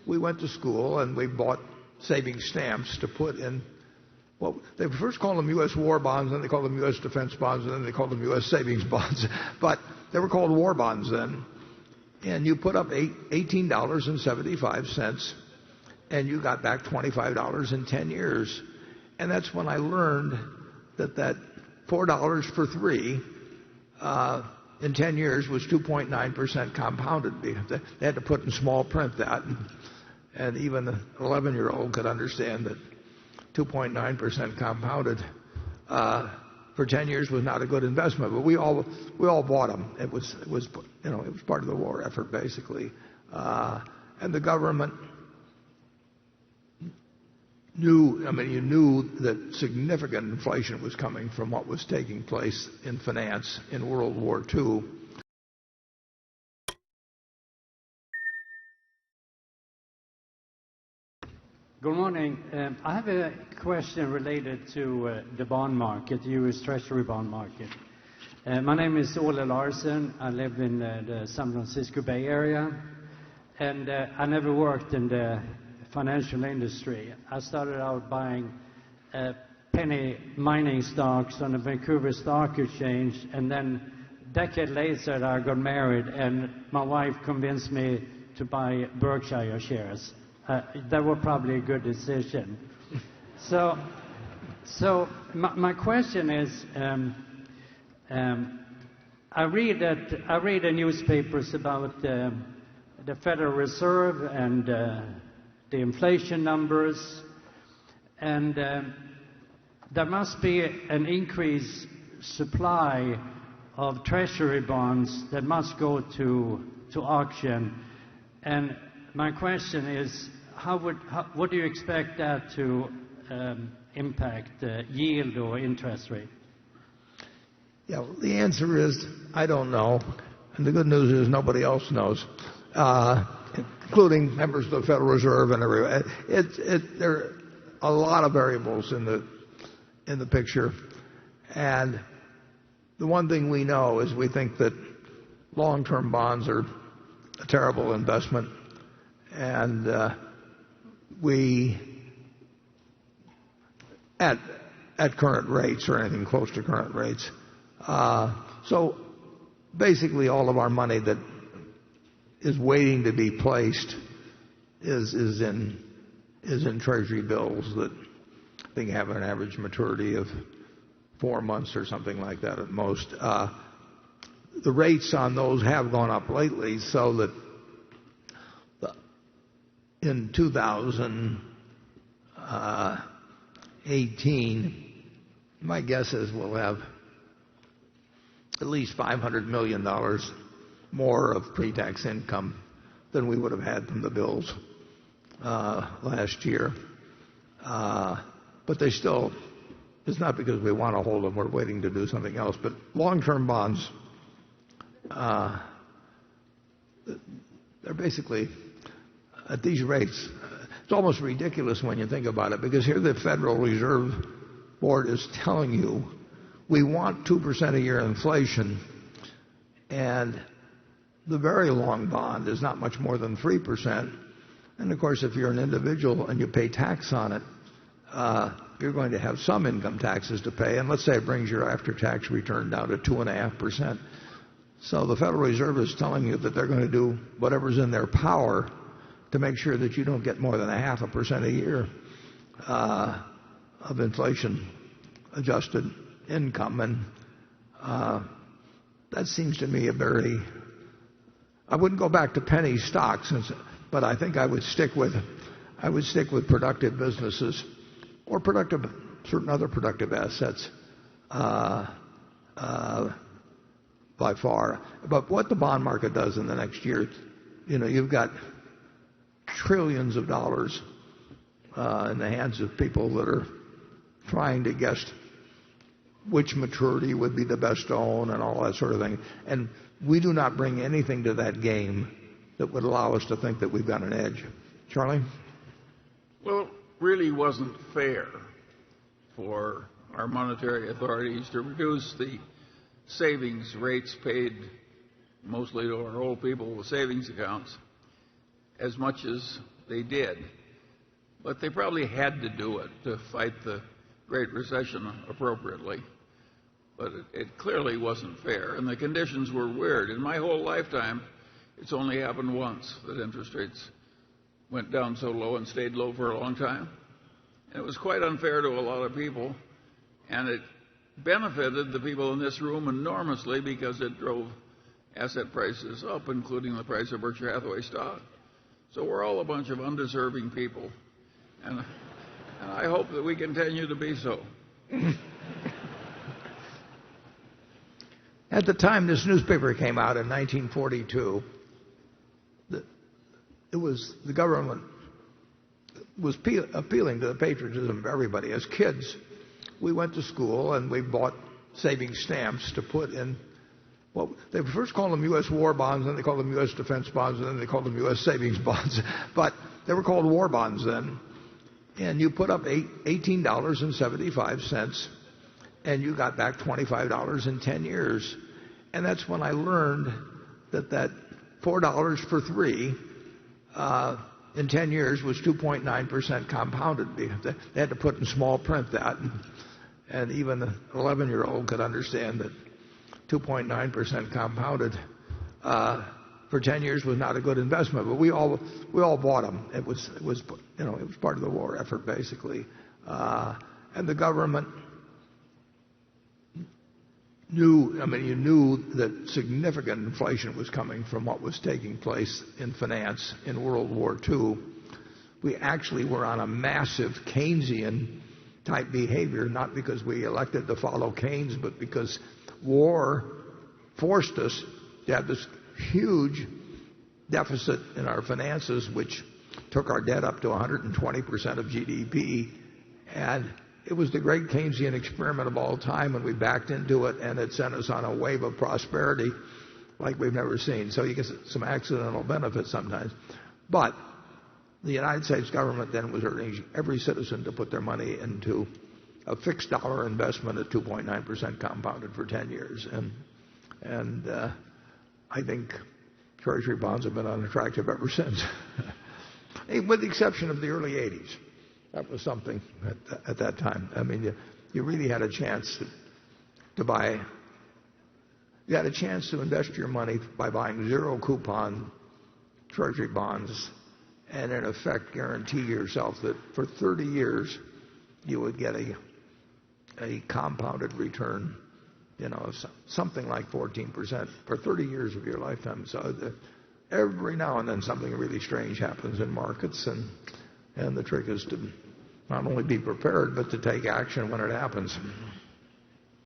we went to school and we bought savings stamps to put in. Well, they first called them U.S. war bonds, then they called them U.S. defense bonds, and then they called them U.S. savings bonds. But they were called war bonds then. And you put up $18.75, and you got back $25 in 10 years. And that's when I learned that $4 for 3 in 10 years was 2.9% compounded. They had to put in small print that, and even an 11-year-old could understand that 2.9% compounded for 10 years was not a good investment. But we all bought them. It was part of the war effort basically, and the government knew. I mean, you knew that significant inflation was coming from what was taking place in finance in World War II. Good morning. I have a question related to the bond market, the U.S. Treasury bond market. My name is Ole Larsen. I live in the San Francisco Bay Area, and I never worked in the financial industry. I started out buying penny mining stocks on the Vancouver Stock Exchange, and then a decade later I got married, and my wife convinced me to buy Berkshire shares. That was probably a good decision. So my question is, I read the newspapers about the Federal Reserve and the inflation numbers, and there must be an increased supply of Treasury bonds that must go to auction. And my question is, what do you expect that to impact yield or interest rate? Yeah, well, the answer is I don't know, and the good news is nobody else knows, including members of the Federal Reserve and everyone. There are a lot of variables in the picture, and the one thing we know is we think that long-term bonds are a terrible investment, and we at current rates or anything close to current rates. So basically all of our money that is waiting to be placed is in Treasury bills that I think have an average maturity of 4 months or something like that at most. The rates on those have gone up lately, so that in 2018, my guess is we'll have at least $500 million more of pre-tax income than we would have had from the bills last year. But they still, it's not because we want to hold them, we're waiting to do something else. But long-term bonds, they're basically at these rates. It's almost ridiculous when you think about it, because here the Federal Reserve Board is telling you we want 2% a year inflation, and the very long bond is not much more than 3%. And of course, if you're an individual and you pay tax on it, you're going to have some income taxes to pay, and let's say it brings your after-tax return down to 2.5%. So the Federal Reserve is telling you that they're going to do whatever's in their power to make sure that you don't get more than 0.5% a year of inflation-adjusted income. And that seems to me I wouldn't go back to penny stocks, but I think I would stick with productive businesses or certain other productive assets by far. But what the bond market does in the next year, you've got trillions of dollars in the hands of people that are trying to guess which maturity would be the best to own and all that sort of thing. And we do not bring anything to that game that would allow us to think that we've got an edge. Charlie? Well, it really wasn't fair for our monetary authorities to reduce the savings rates paid mostly to our old people with savings accounts as much as they did. But they probably had to do it to fight the Great Recession appropriately. But it clearly wasn't fair, and the conditions were weird. In my whole lifetime, it's only happened once that interest rates went down so low and stayed low for a long time. And it was quite unfair to a lot of people, and it benefited the people in this room enormously because it drove asset prices up, including the price of Berkshire Hathaway stock. So we're all a bunch of undeserving people, and I hope that we continue to be so. At the time this newspaper came out in 1942, the government was appealing to the patriotism of everybody. As kids, we went to school and we bought savings stamps to put in. Well, they first called them U.S. war bonds, then they called them U.S. defense bonds, and then they called them U.S. savings bonds. But they were called war bonds then. And you put up $18.75, and you got back $25 in 10 years. And that's when I learned that $4 for 3 in 10 years was 2.9% compounded. They had to put in small print that. And even an 11-year-old could understand that 2.9% compounded for 10 years was not a good investment. But we all bought them. It was part of the war effort basically, and the government knew. You knew that significant inflation was coming from what was taking place in finance in World War II. We actually were on a massive Keynesian type behavior, not because we elected to follow Keynes, but because war forced us to have this huge deficit in our finances, which took our debt up to 120% of GDP. And it was the great Keynesian experiment of all time, and we backed into it, and it sent us on a wave of prosperity like we've never seen. So you get some accidental benefits sometimes. But the United States government then was urging every citizen to put their money into a fixed dollar investment at 2.9% compounded for 10 years. And I think Treasury bonds have been unattractive ever since, with the exception of the early 80s. That was something at that time. You really had a chance to buy. You had a chance to invest your money by buying zero coupon Treasury bonds, and in effect guarantee yourself that for 30 years you would get a compounded return, something like 14% for 30 years of your lifetime. So every now and then something really strange happens in markets, and the trick is to not only be prepared, but to take action when it happens.